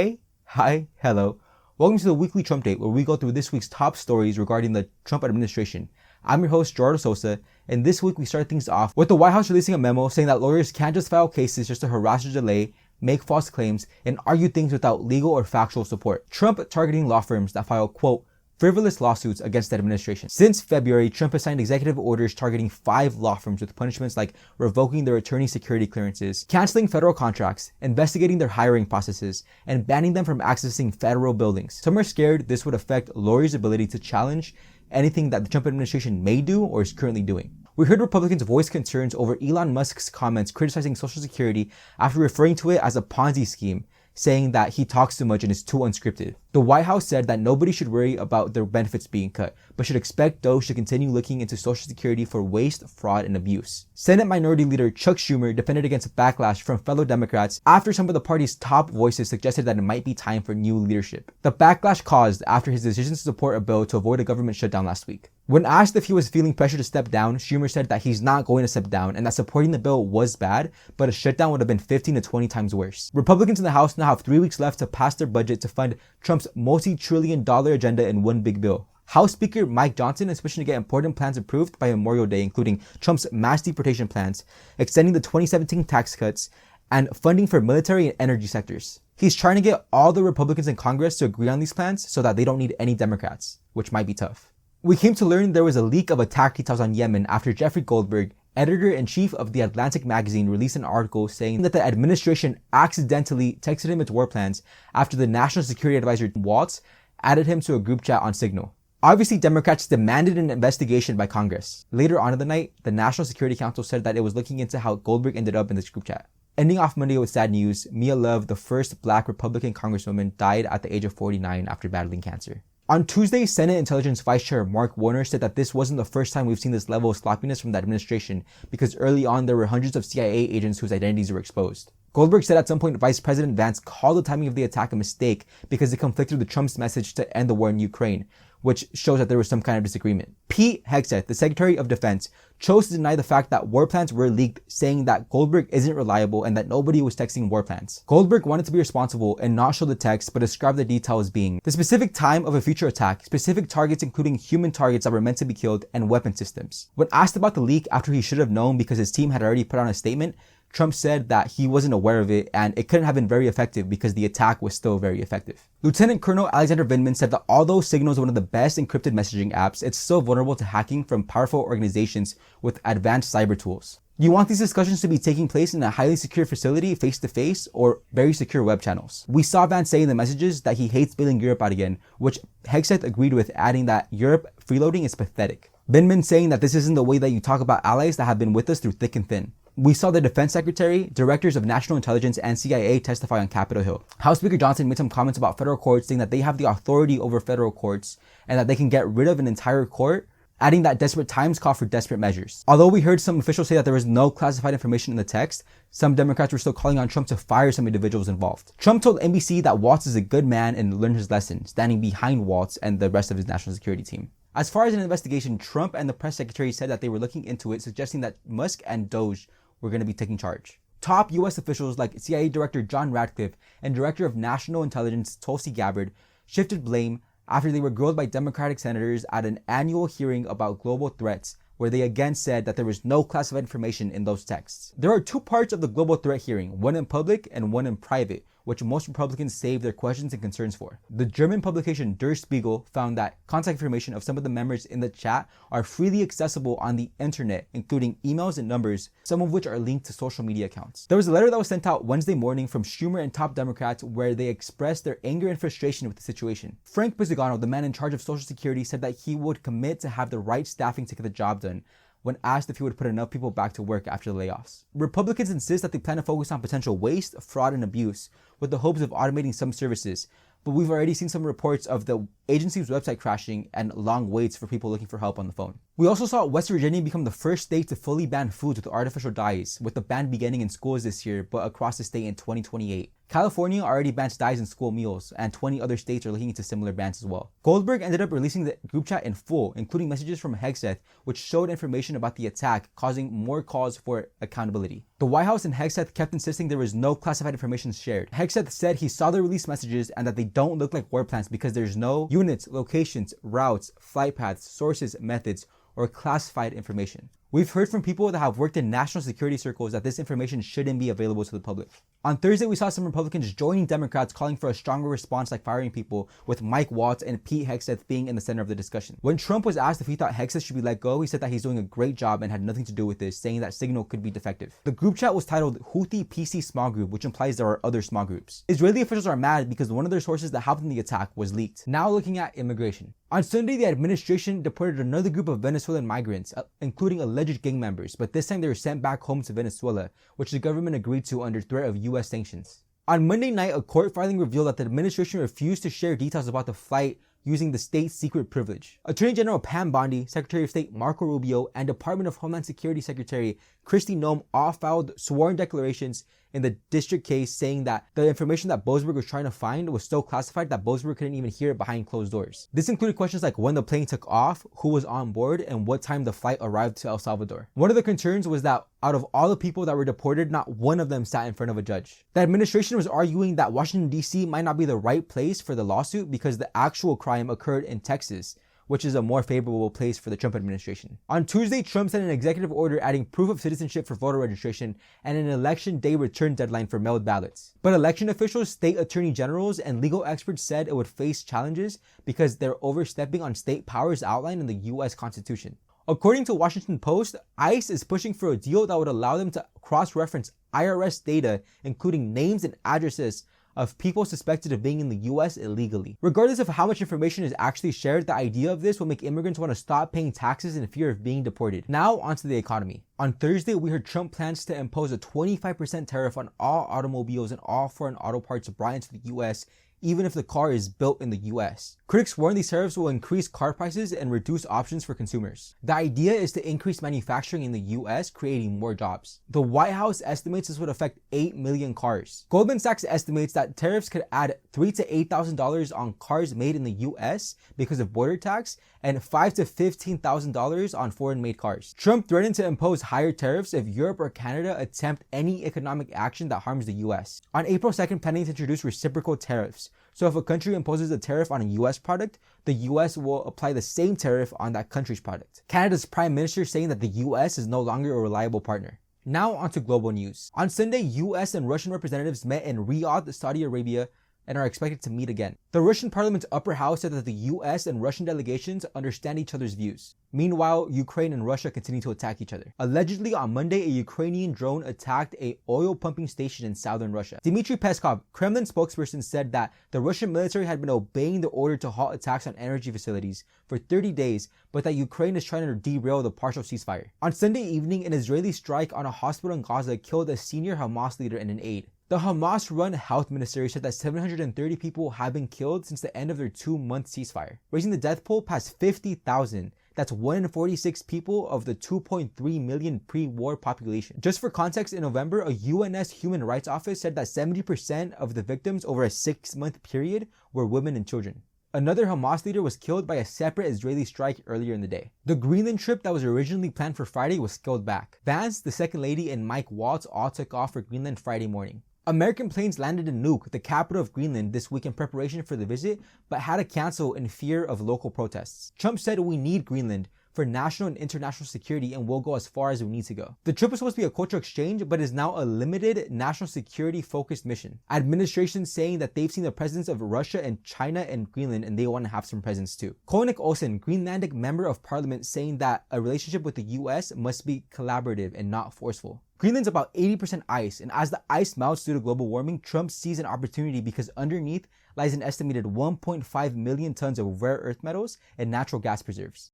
Hey, hi, hello. Welcome to the weekly Trump Date, where we go through this week's top stories regarding the Trump administration. I'm your host, Gerardo Sosa, and this week we start things off with the White House releasing a memo saying that lawyers can't just file cases just to harass or delay, make false claims, and argue things without legal or factual support. Trump targeting law firms that file, quote, frivolous lawsuits against the administration. Since February, Trump has signed executive orders targeting 5 law firms with punishments like revoking their attorney security clearances, canceling federal contracts, investigating their hiring processes, and banning them from accessing federal buildings. Some are scared this would affect lawyers' ability to challenge anything that the Trump administration may do or is currently doing. We heard Republicans voice concerns over Elon Musk's comments criticizing Social Security after referring to it as a Ponzi scheme, saying that he talks too much and is too unscripted. The White House said that nobody should worry about their benefits being cut, but should expect those to continue looking into Social Security for waste, fraud, and abuse. Senate Minority Leader Chuck Schumer defended against backlash from fellow Democrats after some of the party's top voices suggested that it might be time for new leadership. The backlash caused after his decision to support a bill to avoid a government shutdown last week. When asked if he was feeling pressure to step down, Schumer said that he's not going to step down and that supporting the bill was bad, but a shutdown would have been 15 to 20 times worse. Republicans in the House now have 3 weeks left to pass their budget to fund Trump's multi-trillion-dollar agenda in one big bill. House Speaker Mike Johnson is pushing to get important plans approved by Memorial Day, including Trump's mass deportation plans, extending the 2017 tax cuts, and funding for military and energy sectors. He's trying to get all the Republicans in Congress to agree on these plans so that they don't need any Democrats, which might be tough. We came to learn there was a leak of attack details on Yemen after Jeffrey Goldberg, editor-in-chief of The Atlantic magazine, released an article saying that the administration accidentally texted him its war plans after the National Security Advisor Waltz added him to a group chat on Signal. Obviously, Democrats demanded an investigation by Congress. Later on in the night, the National Security Council said that it was looking into how Goldberg ended up in this group chat. Ending off Monday with sad news, Mia Love, the first Black Republican congresswoman, died at the age of 49 after battling cancer. On Tuesday, Senate Intelligence Vice Chair Mark Warner said that this wasn't the first time we've seen this level of sloppiness from the administration, because early on there were hundreds of CIA agents whose identities were exposed. Goldberg said at some point Vice President Vance called the timing of the attack a mistake because it conflicted with Trump's message to end the war in Ukraine, which shows that there was some kind of disagreement. Pete Hegseth, the Secretary of Defense, chose to deny the fact that war plans were leaked, saying that Goldberg isn't reliable and that nobody was texting war plans. Goldberg wanted to be responsible and not show the text, but described the detail as being the specific time of a future attack, specific targets including human targets that were meant to be killed, and weapon systems. When asked about the leak after he should have known because his team had already put out a statement, Trump said that he wasn't aware of it and it couldn't have been very effective because the attack was still very effective. Lieutenant Colonel Alexander Vindman said that although Signal is one of the best encrypted messaging apps, it's still vulnerable to hacking from powerful organizations with advanced cyber tools. You want these discussions to be taking place in a highly secure facility face-to-face or very secure web channels? We saw Vance say in the messages that he hates bailing Europe out again, which Hegseth agreed with, adding that Europe freeloading is pathetic. Vindman saying that this isn't the way that you talk about allies that have been with us through thick and thin. We saw the Defense Secretary, Directors of National Intelligence, and CIA testify on Capitol Hill. House Speaker Johnson made some comments about federal courts, saying that they have the authority over federal courts and that they can get rid of an entire court, adding that desperate times call for desperate measures. Although we heard some officials say that there was no classified information in the text, some Democrats were still calling on Trump to fire some individuals involved. Trump told NBC that Waltz is a good man and learned his lesson, standing behind Waltz and the rest of his national security team. As far as an investigation, Trump and the press secretary said that they were looking into it, suggesting that Musk and Doge were going to be taking charge. Top U.S. officials like CIA Director John Ratcliffe and Director of National Intelligence Tulsi Gabbard shifted blame after they were grilled by Democratic senators at an annual hearing about global threats, where they again said that there was no classified information in those texts. There are 2 parts of the global threat hearing, one in public and one in private, which most Republicans save their questions and concerns for. The German publication Der Spiegel found that contact information of some of the members in the chat are freely accessible on the internet, including emails and numbers, some of which are linked to social media accounts. There was a letter that was sent out Wednesday morning from Schumer and top Democrats where they expressed their anger and frustration with the situation. Frank Bizzigano, the man in charge of Social Security, said that he would commit to have the right staffing to get the job done when asked if he would put enough people back to work after the layoffs. Republicans insist that they plan to focus on potential waste, fraud, and abuse with the hopes of automating some services, but we've already seen some reports of the agency's website crashing and long waits for people looking for help on the phone. We also saw West Virginia become the first state to fully ban foods with artificial dyes, with the ban beginning in schools this year but across the state in 2028. California already bans dyes in school meals, and 20 other states are looking into similar bans as well. Goldberg ended up releasing the group chat in full, including messages from Hegseth, which showed information about the attack, causing more calls for accountability. The White House and Hegseth kept insisting there was no classified information shared. Hegseth said he saw the release messages and that they don't look like war plans because there's no units, locations, routes, flight paths, sources, methods, or classified information. We've heard from people that have worked in national security circles that this information shouldn't be available to the public. On Thursday, we saw some Republicans joining Democrats calling for a stronger response like firing people, with Mike Waltz and Pete Hegseth being in the center of the discussion. When Trump was asked if he thought Hegseth should be let go, he said that he's doing a great job and had nothing to do with this, saying that signal could be defective. The group chat was titled Houthi PC Small Group, which implies there are other small groups. Israeli officials are mad because one of their sources that helped in the attack was leaked. Now looking at immigration. On Sunday, the administration deported another group of Venezuelan migrants, including alleged gang members, but this time they were sent back home to Venezuela, which the government agreed to under threat of US sanctions. On Monday night, a court filing revealed that the administration refused to share details about the flight using the state secret privilege. Attorney General Pam Bondi, Secretary of State Marco Rubio, and Department of Homeland Security Secretary Kristi Noem all filed sworn declarations in the district case saying that the information that Boasberg was trying to find was so classified that Boasberg couldn't even hear it behind closed doors. This included questions like when the plane took off, who was on board, and what time the flight arrived to El Salvador. One of the concerns was that out of all the people that were deported, not one of them sat in front of a judge. The administration was arguing that Washington, D.C. might not be the right place for the lawsuit because the actual crime occurred in Texas, which is a more favorable place for the Trump administration. On Tuesday, Trump sent an executive order adding proof of citizenship for voter registration and an election day return deadline for mailed ballots. But election officials, state attorney generals, and legal experts said it would face challenges because they're overstepping on state powers outlined in the US Constitution. According to Washington Post, ICE is pushing for a deal that would allow them to cross-reference IRS data, including names and addresses of people suspected of being in the US illegally. Regardless of how much information is actually shared, the idea of this will make immigrants want to stop paying taxes in fear of being deported. Now onto the economy. On Thursday, we heard Trump plans to impose a 25% tariff on all automobiles and all foreign auto parts brought into the US, even if the car is built in the US. Critics warn these tariffs will increase car prices and reduce options for consumers. The idea is to increase manufacturing in the US, creating more jobs. The White House estimates this would affect 8 million cars. Goldman Sachs estimates that tariffs could add $3,000 to $8,000 on cars made in the US because of border tax and $5,000 to $15,000 on foreign-made cars. Trump threatened to impose higher tariffs if Europe or Canada attempt any economic action that harms the US. On April 2nd, planning to introduce reciprocal tariffs. So if a country imposes a tariff on a US product, the US will apply the same tariff on that country's product. Canada's Prime Minister saying that the US is no longer a reliable partner. Now onto global news. On Sunday, US and Russian representatives met in Riyadh, Saudi Arabia, and are expected to meet again. The Russian parliament's upper house said that the US and Russian delegations understand each other's views. Meanwhile, Ukraine and Russia continue to attack each other. Allegedly, on Monday, a Ukrainian drone attacked an oil pumping station in southern Russia. Dmitry Peskov, Kremlin spokesperson, said that the Russian military had been obeying the order to halt attacks on energy facilities for 30 days, but that Ukraine is trying to derail the partial ceasefire. On Sunday evening, an Israeli strike on a hospital in Gaza killed a senior Hamas leader and an aide. The Hamas-run health ministry said that 730 people have been killed since the end of their 2-month ceasefire, raising the death toll past 50,000. That's 1 in 46 people of the 2.3 million pre-war population. Just for context, in November, a UNS Human Rights Office said that 70% of the victims over a 6-month period were women and children. Another Hamas leader was killed by a separate Israeli strike earlier in the day. The Greenland trip that was originally planned for Friday was scaled back. Vance, the second lady, and Mike Waltz all took off for Greenland Friday morning. American planes landed in Nuuk, the capital of Greenland, this week in preparation for the visit, but had to cancel in fear of local protests. Trump said we need Greenland for national and international security and will go as far as we need to go. The trip was supposed to be a cultural exchange, but is now a limited national security focused mission. Administration saying that they've seen the presence of Russia and China and Greenland and they want to have some presence too. Koenig Olsen, Greenlandic member of parliament, saying that a relationship with the US must be collaborative and not forceful. Greenland's about 80% ice, and as the ice melts due to global warming, Trump sees an opportunity because underneath lies an estimated 1.5 million tons of rare earth metals and natural gas preserves.